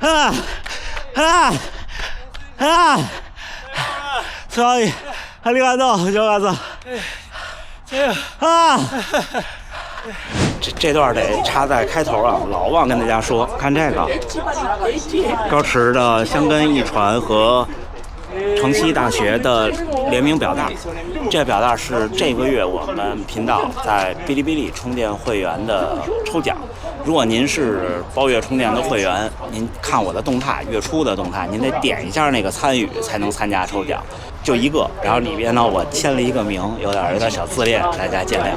啊啊啊！所以，ありがとう，就がとう。啊！这段得插在开头啊，老忘跟大家说，看这个，高驰的香根一传和城西大学的联名表带，这表带是这个月我们频道在哔哩哔哩充电会员的抽奖。如果您是包月充电的会员，您看我的动态，月初的动态，您得点一下那个参与才能参加抽奖，就一个。然后里边呢，我签了一个名，有点小自恋，大家见谅。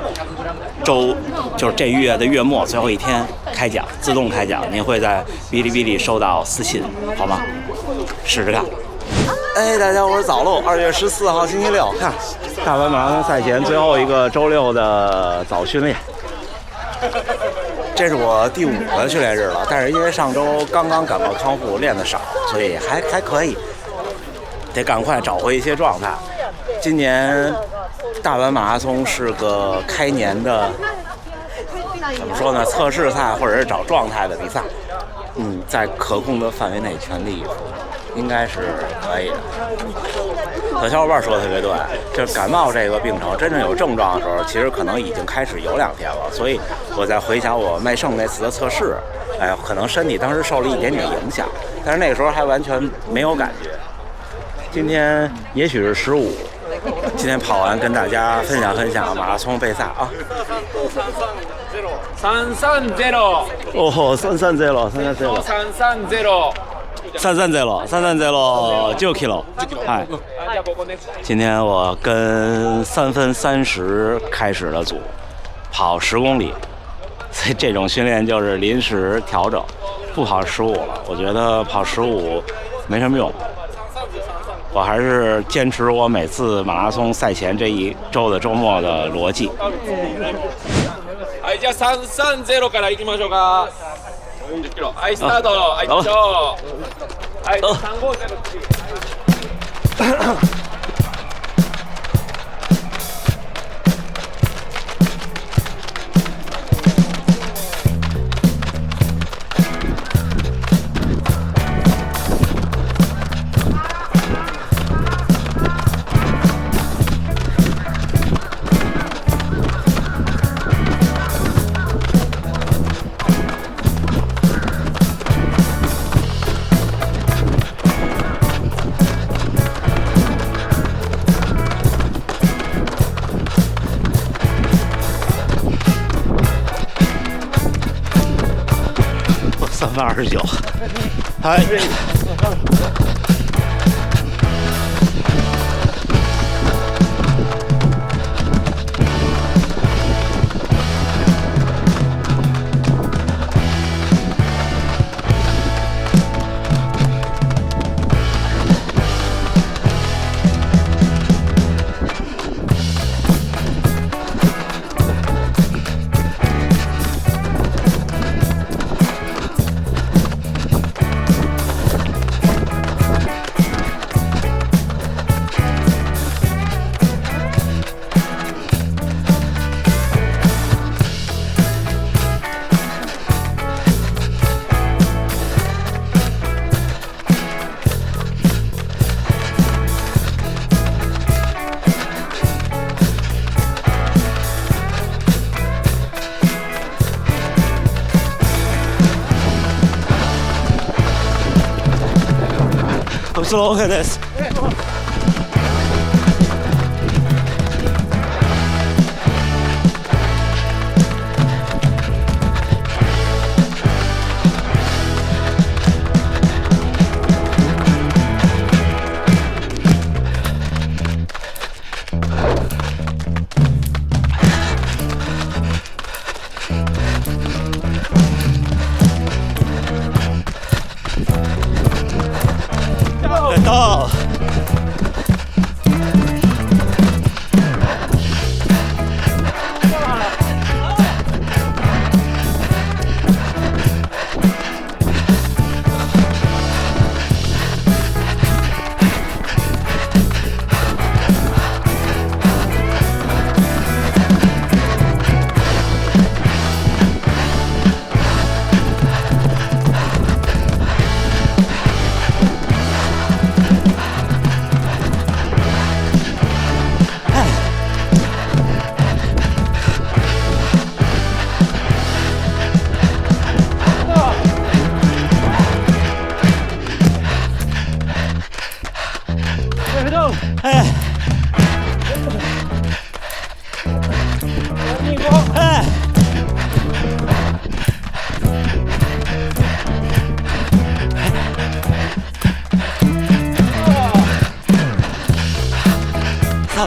就是这月的月末最后一天开奖，自动开奖，您会在哔哩哔哩收到私信，好吗？试试看。哎，大家，我是早路。2月14号星期六，看大阪马拉松赛前最后一个周六的早训练。这是我第5个训练日了，但是因为上周刚刚感冒康复，练得少，所以还可以，得赶快找回一些状态。今年大阪马拉松是个开年的，怎么说呢？测试赛或者是找状态的比赛。在可控的范围内全力以赴，应该是可以的。有小伙伴说的特别对，就是感冒这个病程真正有症状的时候，其实可能已经开始有2天了。所以我在回想我麦盛那次的测试，可能身体当时受了一点点影响，但是那个时候还完全没有感觉。今天也许是15，今天跑完跟大家分享马拉松备赛啊。330。哦，330。10キロ。はい。今天我跟3分30开始的组，跑10公里，所以这种训练就是临时调整，不跑15了。我觉得跑15没什么用，我还是坚持我每次马拉松赛前这1周的周末的逻辑。はい、じゃあ330から行きましょうか。40キロ。はい、スタート。はい、行きましょう。はい、350次。3分29，はい。スローです。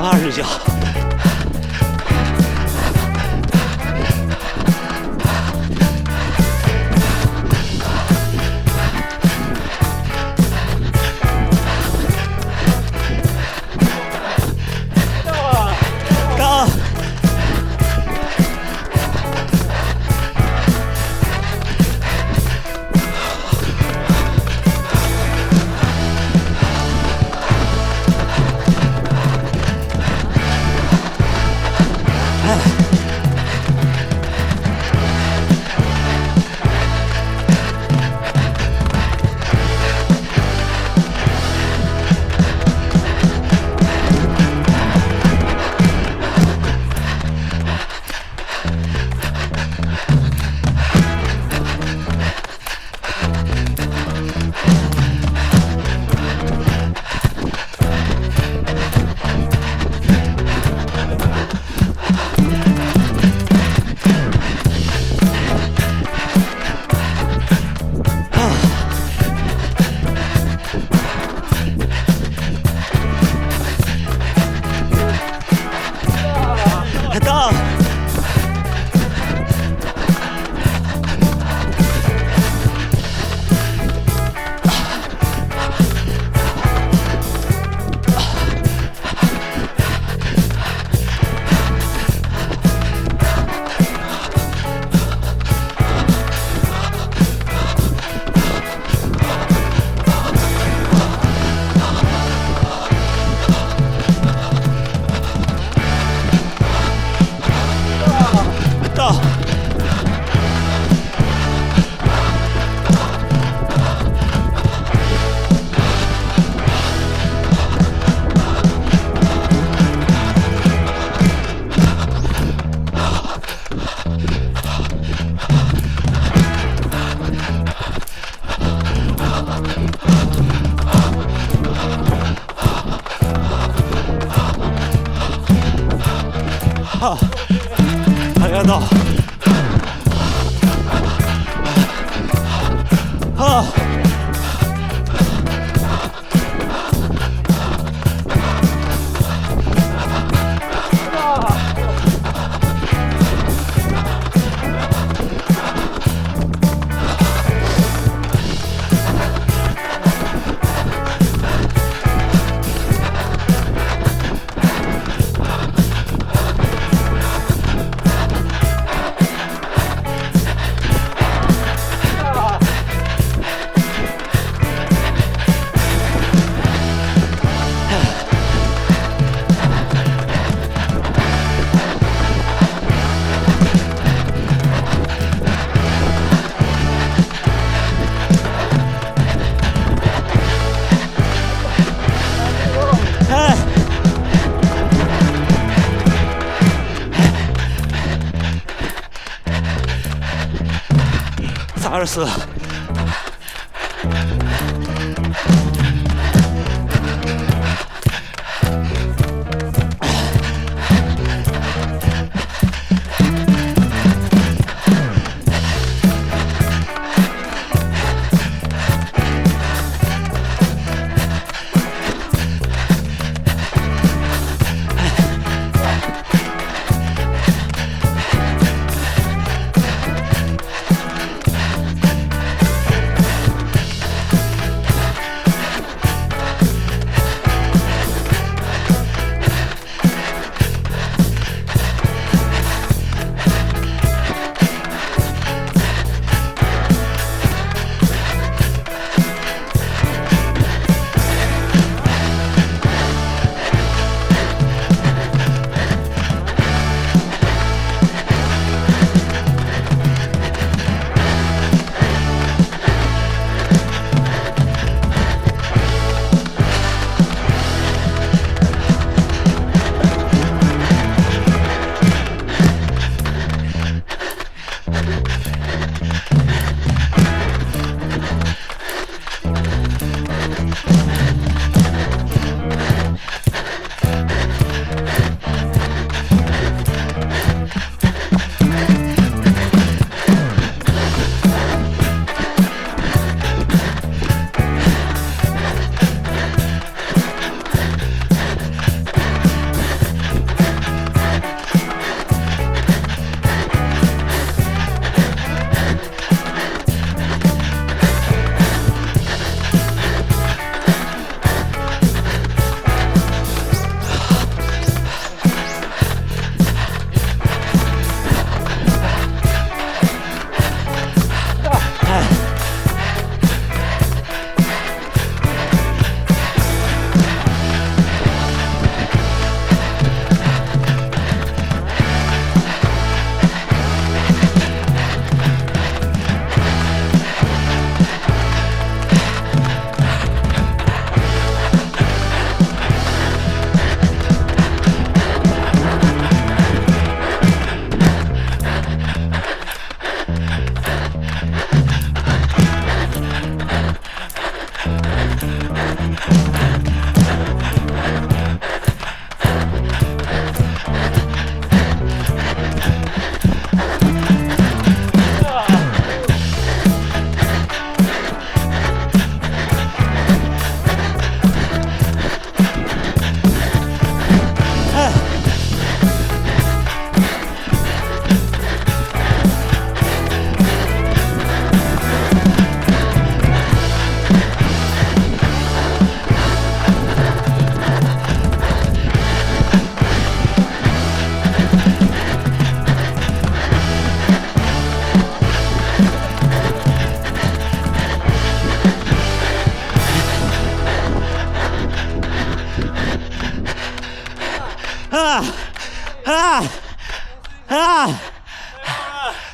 329。到。到。到。还要到。324。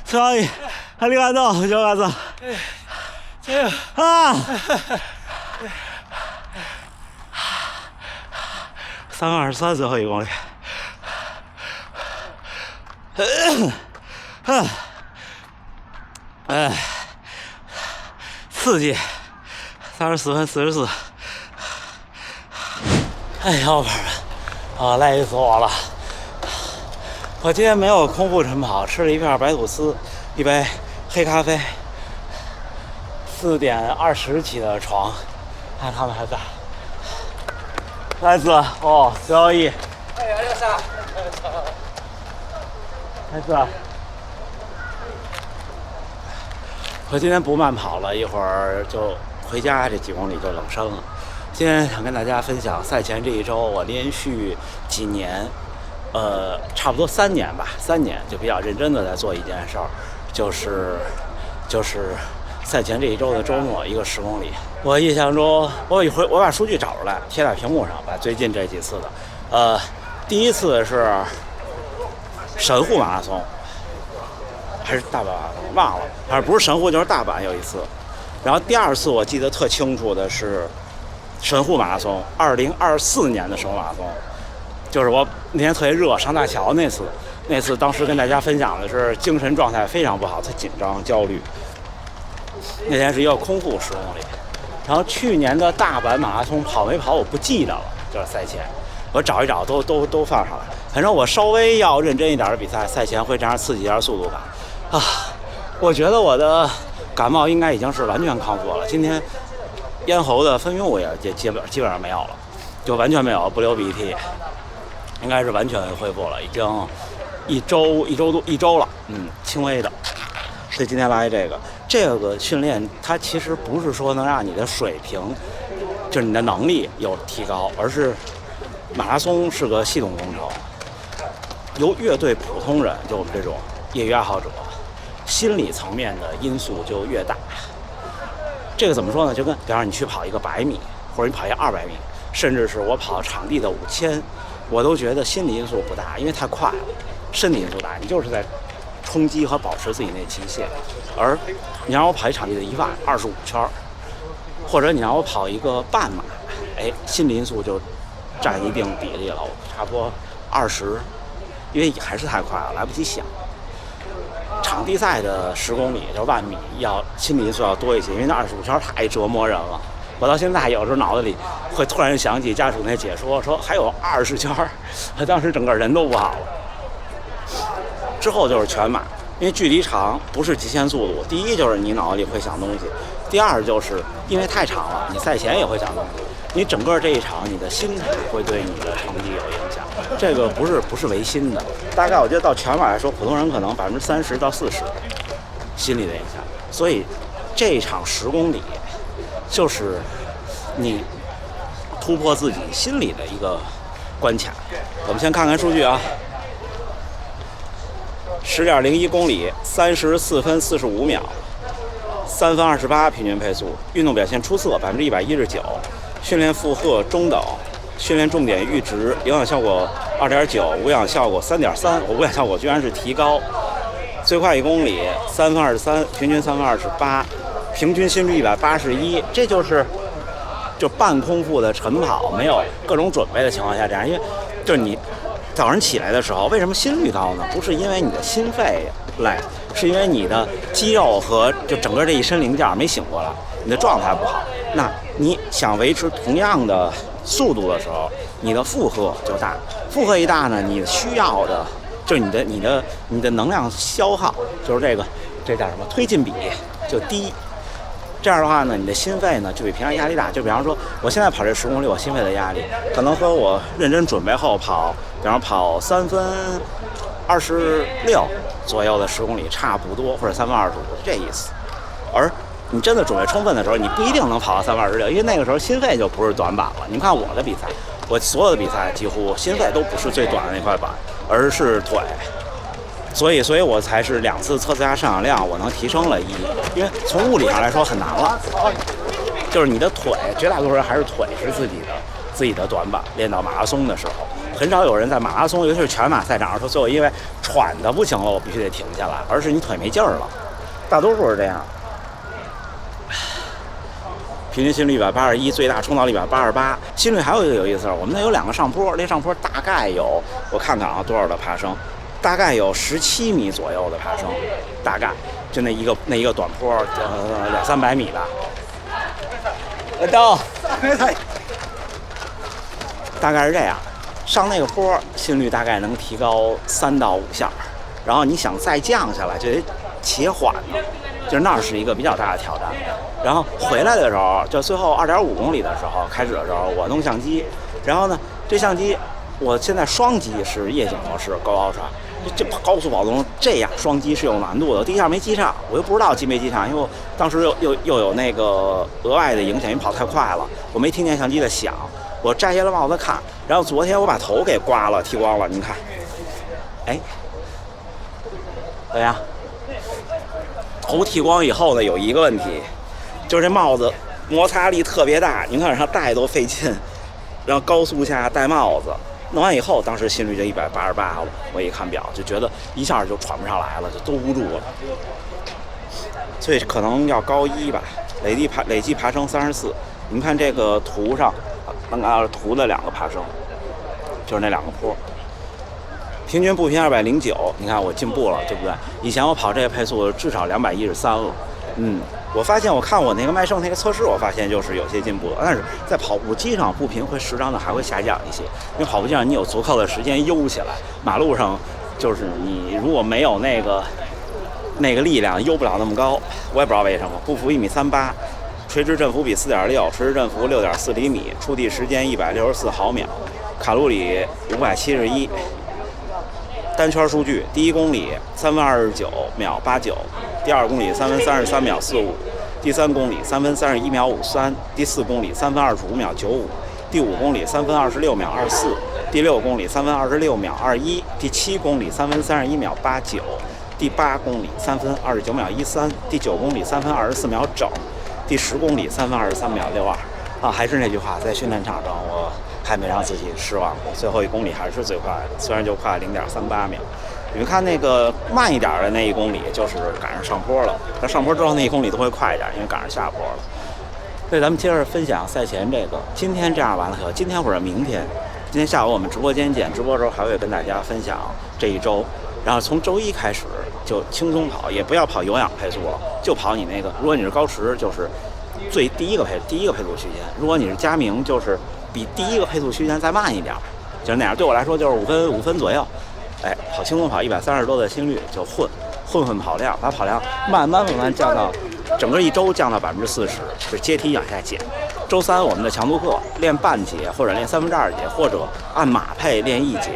所以ありがとう正月。加油！啊！3:23最后1公里。刺激！34分44。哎呀，伙伴们，啊，累死我了！我今天没有空腹晨跑，吃了一片白吐司，一杯黑咖啡。4点20起的床，看他们还在。来自哦，小一。哎呀，这啥？来自。我今天不慢跑了，一会儿就回家，这几公里就冷身了。今天想跟大家分享赛前这一周，我连续几年，差不多3年吧，3年就比较认真的在做一件事儿，就是赛前这一周的周末一个10公里。我印象中，我把数据找出来贴在屏幕上，把最近这几次的，第一次是神户马拉松，还是大阪马拉松忘了，反正不是神户就是大阪有一次。然后第2次我记得特清楚的是神户马拉松，2024年的神户马拉松，就是我那天特别热上大桥那次。那次当时跟大家分享的是精神状态非常不好，特紧张焦虑。那天是一个空腹10公里。然后去年的大阪马拉松跑没跑我不记得了，就是赛前我找一找都放上来。反正我稍微要认真一点的比赛，赛前会这样刺激一下速度感啊。我觉得我的感冒应该已经是完全康复了。今天咽喉的分泌物也基本上没有了，就完全没有，不流鼻涕，应该是完全恢复了，已经一周了，轻微的。所以今天来这个训练，它其实不是说能让你的水平，就是你的能力有提高，而是马拉松是个系统工程，由越对普通人，就我们这种业余爱好者，心理层面的因素就越大。这个怎么说呢？就跟比方说你去跑一个100米，或者你跑一个200米，甚至是我跑场地的5000，我都觉得心理因素不大，因为太快了。身体因素大，你就是在冲击和保持自己那极限。而你让我跑一场地的1万25圈，或者你让我跑一个半马，心理因素就占一定比例了，差不多20，因为还是太快了，来不及想。场地赛的10公里就10000米，要心理因素要多一些，因为那25圈太折磨人了。我到现在有时候脑子里会突然想起家属那解说，说还有20圈，他当时整个人都不好了。之后就是全马，因为距离长不是极限速度。第一就是你脑子里会想东西，第二就是因为太长了，你赛前也会想东西。你整个这一场，你的心态会对你的成绩有影响。这个不是违心的，大概我觉得到全马来说，普通人可能30%到40%心理的影响。所以这一场10公里就是你突破自己心理的一个关卡。我们先看看数据啊。10.01公里，34分45秒，3分28平均配速，运动表现出色，119%，训练负荷中等，训练重点阈值，有氧效果2.9，无氧效果3.3，我无氧效果居然是提高，最快1公里3分23，平均3分28，平均心率181，这就半空腹的晨跑，没有各种准备的情况下这样，因为就是你早上起来的时候，为什么心率高呢？不是因为你的心肺累，是因为你的肌肉和就整个这一身零件没醒过来，你的状态不好。那你想维持同样的速度的时候，你的负荷就大，负荷一大呢，你需要的就是你的能量消耗，就是这叫什么推进比就低。这样的话呢，你的心肺呢就比平常压力大。就比方说，我现在跑这10公里，我心肺的压力可能和我认真准备后跑，比方跑3分26左右的10公里差不多，或者3分25，这意思。而你真的准备充分的时候，你不一定能跑到3分26，因为那个时候心肺就不是短板了。你们看我的比赛，我所有的比赛几乎心肺都不是最短的那块板，而是腿。所以我才是2次测试下上氧量，我能提升了1，因为从物理上来说很难了，就是你的腿，绝大多数人还是腿是自己的短板，练到马拉松的时候很少有人在马拉松，尤其是全马赛场上说最后因为喘的不行了，我必须得停下来，而是你腿没劲儿了，大多数是这样。平均心率181，最大冲到了188。心率还有一个有意思，我们那有2个上坡，那上坡大概有我看看啊多少的爬升，大概有17米左右的爬升，大概就那一个短坡，200-300米吧。到，大概是这样。上那个坡心率大概能提高3到5下，然后你想再降下来就得且缓了。就是那是一个比较大的挑战，然后回来的时候，就最后2.5公里的时候，开始的时候我弄相机，然后呢，这相机我现在双机是夜景模式高Ultra，这高速跑中这样双机是有难度的。第一下没记上，我又不知道记没记上，因为我当时又有那个额外的影响，因为跑太快了，我没听见相机的响。我摘下了帽子看，然后昨天我把头给刮了，剃光了，您看，哎，怎么样？头剃光以后呢，有一个问题，就是这帽子摩擦力特别大，您看上戴多费劲，然后高速下戴帽子，弄完以后，当时心率就188了。我一看表，就觉得一下就喘不上来了，就兜不住了。所以可能要高1吧，累计爬升34。您看这个图上，能看到图的2个爬升，就是那2个坡。平均步频209，你看我进步了，对不对？以前我跑这个配速至少213了，我发现我看我那个麦胜那个测试，我发现就是有些进步，但是在跑步机上步频会适当的还会下降一些，因为跑步机上你有足够的时间悠起来，马路上就是你如果没有那个力量悠不了那么高，我也不知道为什么。步幅1.38米，垂直振幅比4.6，垂直振幅6.4厘米，触地时间164毫秒，卡路里571。单圈数据：第1公里3分29秒89，第2公里3分33秒45，第3公里3分31秒53，第4公里3分25秒95，第5公里3分26秒24，第6公里3分26秒21，第7公里3分31秒89，第8公里3分29秒13，第9公里3分24秒整，第10公里3分23秒62。还是那句话，在训练场上我还没让自己失望过，最后1公里还是最快的，虽然就快0.38秒。你们看那个慢一点的那1公里，就是赶上上坡了。那上坡之后那1公里都会快一点，因为赶上下坡了。所以咱们接着分享赛前这个，今天这样完了以后，今天或者明天，今天下午我们直播间见。直播的时候还会跟大家分享这一周，然后从周1开始就轻松跑，也不要跑有氧配速了，就跑你那个。如果你是高驰，就是第一个配速区间；如果你是佳明，就是比第1个配速区间再慢一点，就是那样。对我来说就是5分左右。跑轻松跑130多的心率就混跑量，把跑量慢慢降到整个一周降到40%，是阶梯往下减。周3我们的强度课练半节或者练2/3节，或者按马配练1节。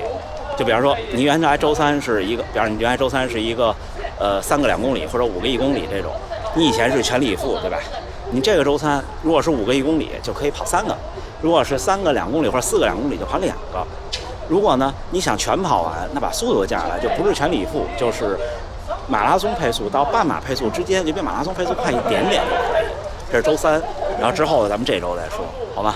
就比方说你原来周3是一个，比方你原来周3是一个3个2公里或者5个1公里这种，你以前是全力以赴，对吧？你这个周3如果是5个1公里就可以跑3个，如果是3个2公里或者4个2公里就跑2个。如果呢你想全跑完，那把速度降下来，就不是全力以赴，就是马拉松配速到半马配速之间，就比马拉松配速快一点点就可以。这是周3，然后之后咱们这周再说，好吗？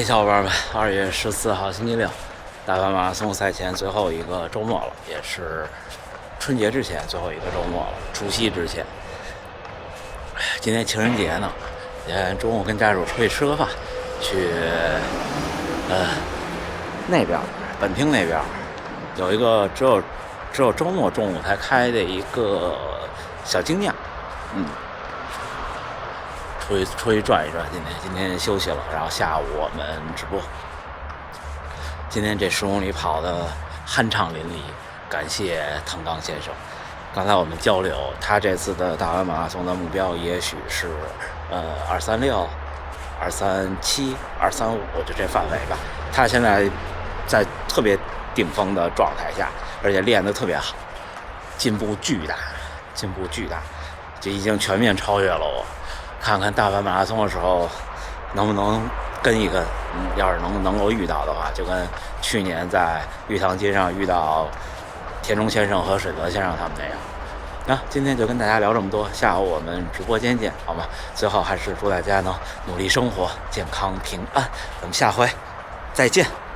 小伙伴们，2月14号星期六，大阪马拉松赛前最后一个周末了，也是春节之前最后一个周末了，除夕之前。今天情人节呢，中午跟家属出去吃个饭，去那边本町那边有一个只有周末中午才开的一个小精酿，出去转一转。今天休息了，然后下午我们直播。今天这10公里跑的酣畅淋漓，感谢藤冈先生。刚才我们交流，他这次的大阪马拉松的目标也许是236、237、235，就这范围吧。他现在在特别顶峰的状态下，而且练得特别好，进步巨大，就已经全面超越了我。看看大阪马拉松的时候能不能跟一跟，要是能够遇到的话，就跟去年在玉堂街上遇到田中先生和水泽先生他们那样，今天就跟大家聊这么多，下午我们直播间见，好吗？最后还是祝大家能努力生活，健康平安，咱们下回再见。